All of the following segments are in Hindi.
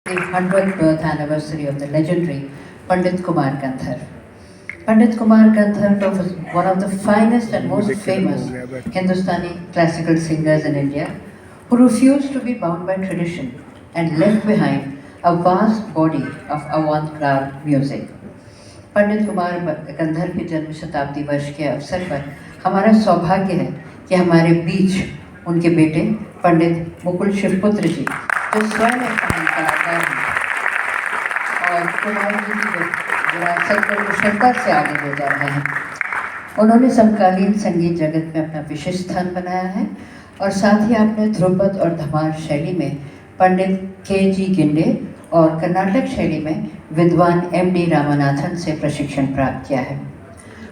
the 100th birth anniversary of the legendary Pandit Kumar Gandhar. Pandit Kumar Gandhar was one of the finest and most famous Hindustani classical singers in India who refused to be bound by tradition and left behind a vast body of avant-garde music. पंडित कुमार गंधर के जन्म शताब्दी वर्ष के अवसर पर हमारा सौभाग्य है कि हमारे बीच उनके बेटे पंडित मुकुल शिवपुत्र जी जो स्वयं एक कलाकार हैं और कुमार जी की विरासत को कुशलता से आगे ले जा रहे हैं। उन्होंने समकालीन संगीत जगत में अपना विशेष स्थान बनाया है और साथ ही आपने ध्रुपद और धमार शैली में पंडित के.जी. गिंडे और कर्नाटक शैली में विद्वान एम.डी. रामनाथन से प्रशिक्षण प्राप्त किया है।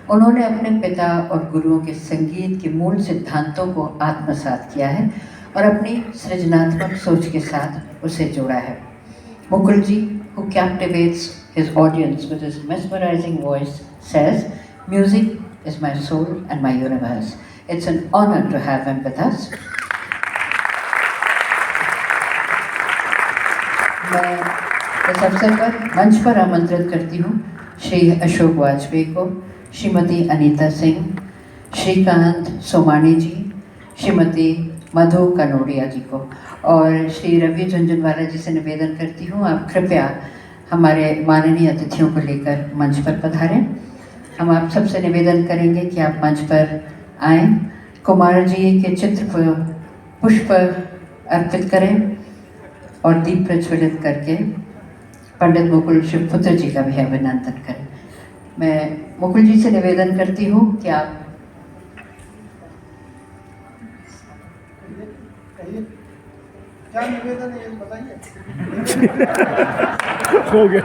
उन्होंने अपने पिता और गुरुओं के संगीत के मूल सिद्धांतों को आत्मसात किया है और अपनी सृजनात्मक सोच के साथ उसे जोड़ा है। मुकुल जी, who captivates his audience with his mesmerizing voice, says, "Music is my soul and my universe." It's an honor to have him with us. मैं इस अवसर पर मंच पर आमंत्रित करती हूँ श्री अशोक वाजपेयी को, श्रीमती अनीता सिंह, श्रीकांत सोमानी जी, श्रीमती मधु कनोडिया जी को और श्री रवि झुंझुनवाला जी से निवेदन करती हूँ आप कृपया हमारे माननीय अतिथियों को लेकर मंच पर पधारें। हम आप सबसे निवेदन करेंगे कि आप मंच पर आएं, कुमार जी के चित्र पर पुष्प अर्पित करें और दीप प्रज्वलित करके पंडित मुकुल शिवपुत्र जी का भी अभिनंदन करें। मैं मुकुल जी से निवेदन करती हूँ कि आप क्या निवेदन है ये बताइए। हो गया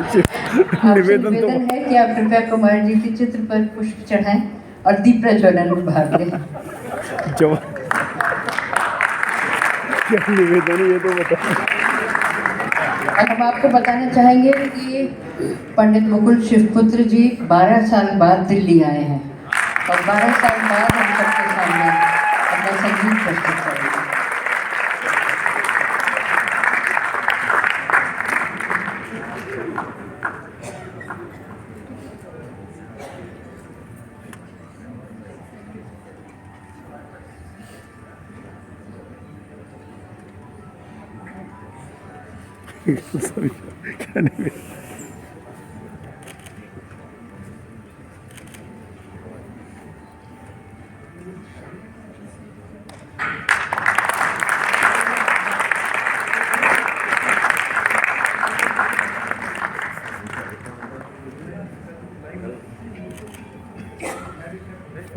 निवेदन है कि आप कृपया कुमार जी के चित्र पर पुष्प चढ़ाएं और दीप प्रज्वलन में भाग लें। क्या निवेदन है ये तो बताओ। हम आपको बताना चाहेंगे कि पंडित मुकुल शिवपुत्र जी 12 साल बाद दिल्ली आए हैं और 12 साल बाद हम सबके सामने अपना संगीत प्रस्तुत करेंगे। क्या निवेदन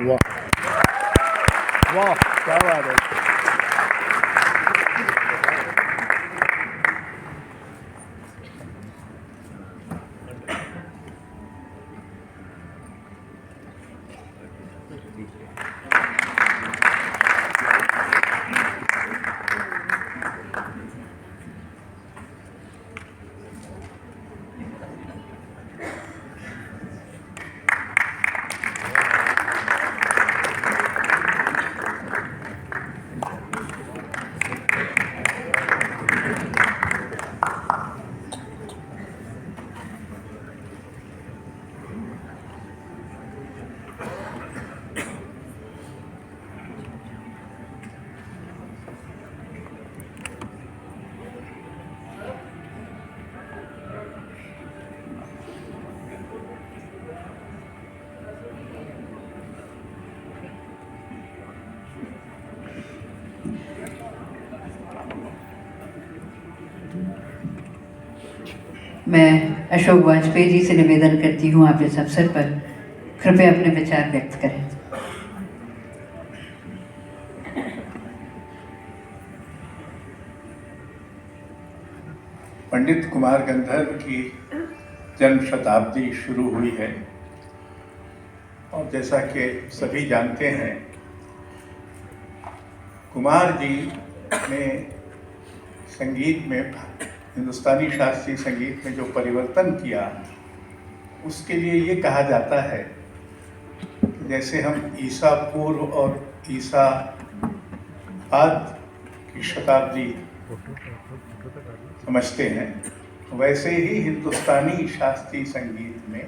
वाह वाह क्या बात है। मैं अशोक वाजपेयी जी से निवेदन करती हूँ आप इस अवसर पर कृपया अपने विचार व्यक्त करें। पंडित कुमार गंधर्व की जन्म शताब्दी शुरू हुई है और जैसा कि सभी जानते हैं कुमार जी ने संगीत में हिंदुस्तानी शास्त्रीय संगीत में जो परिवर्तन किया उसके लिए ये कहा जाता है कि जैसे हम ईसा पूर्व और ईसा बाद की शताब्दी समझते हैं वैसे ही हिंदुस्तानी शास्त्रीय संगीत में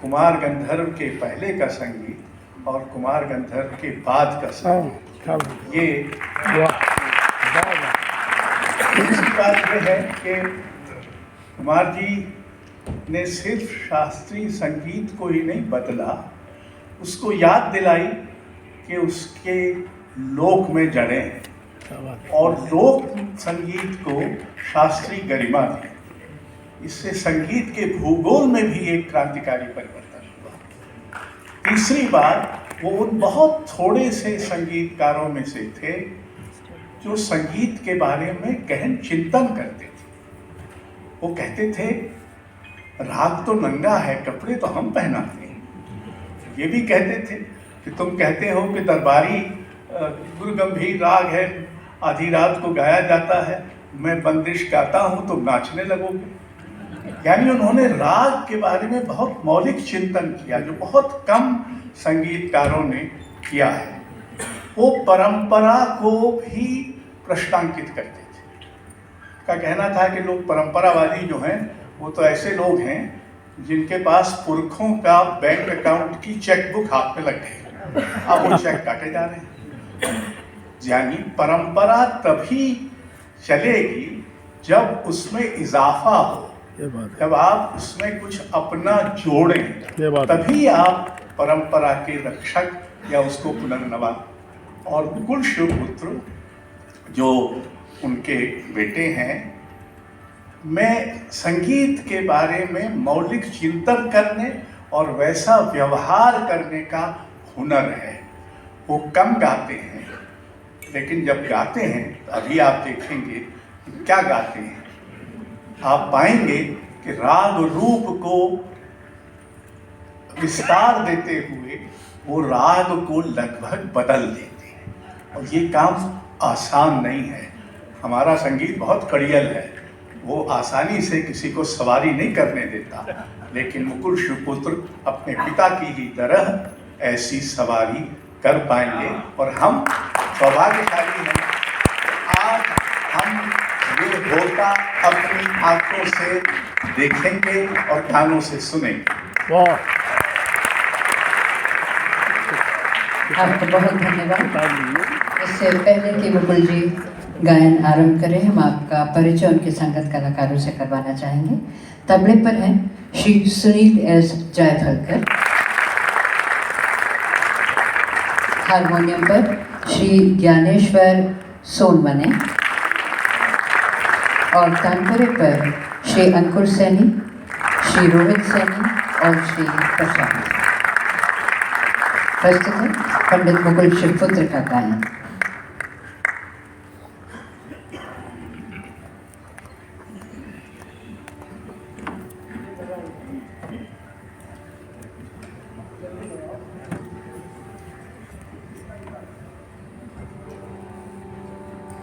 कुमार गंधर्व के पहले का संगीत और कुमार गंधर्व के बाद का संगीत, ये दूसरी बात यह है कि कुमार जी ने सिर्फ शास्त्रीय संगीत को ही नहीं बदला, उसको याद दिलाई कि उसके लोक में जड़ें हैं और लोक संगीत को शास्त्रीय गरिमा दी। इससे संगीत के भूगोल में भी एक क्रांतिकारी परिवर्तन हुआ। तीसरी बात, वो उन बहुत थोड़े से संगीतकारों में से थे जो संगीत के बारे में गहन चिंतन करते थे। वो कहते थे राग तो नंगा है, कपड़े तो हम पहनाते हैं। ये भी कहते थे कि तुम कहते हो कि दरबारी गुरु गंभीर राग है, आधी रात को गाया जाता है, मैं बंदिश गाता हूँ तो नाचने लगोगे। यानी उन्होंने राग के बारे में बहुत मौलिक चिंतन किया, जो बहुत कम संगीतकारों ने किया है। वो परंपरा को भी प्रश्नांकित करते थे। का कहना था कि लोग परंपरावादी जो हैं वो तो ऐसे लोग हैं जिनके पास पुरखों का बैंक अकाउंट की चेकबुक हाथ में लग गई, अब वो चेक काटे जा रहे हैं। यानी परंपरा तभी चलेगी जब उसमें इजाफा हो, जब आप उसमें कुछ अपना जोड़ें, तभी आप परंपरा के रक्षक या उसको पुनर्नवा। और मुकुल शिवपुत्र जो उनके बेटे हैं, मैं संगीत के बारे में मौलिक चिंतन करने और वैसा व्यवहार करने का हुनर है। वो कम गाते हैं, लेकिन जब गाते हैं तो अभी आप देखेंगे क्या गाते हैं। आप पाएंगे कि राग रूप को विस्तार देते हुए वो राग को लगभग बदल देते हैं, और ये काम आसान नहीं है। हमारा संगीत बहुत कड़ियल है, वो आसानी से किसी को सवारी नहीं करने देता, लेकिन मुकुल शिवपुत्र अपने पिता की ही तरह ऐसी सवारी कर पाएंगे। और हम सौभाग्यशाली हैं कि आज हम ये होता अपनी आंखों से देखेंगे और कानों से सुनेंगे। आपको बहुत धन्यवाद। इससे पहले कि मुकुल जी गायन आरंभ करें, हम आपका परिचय उनके संगत कलाकारों से करवाना चाहेंगे। तबले पर हैं श्री सुनील एस जायफलकर, हारमोनियम पर श्री ज्ञानेश्वर सोनवने और तानपुरे पर श्री अंकुर सैनी, श्री रोहित सैनी और श्री प्रशांत। प्रस्तुत है पंडित मुकुल शिवपुत्र का गायन।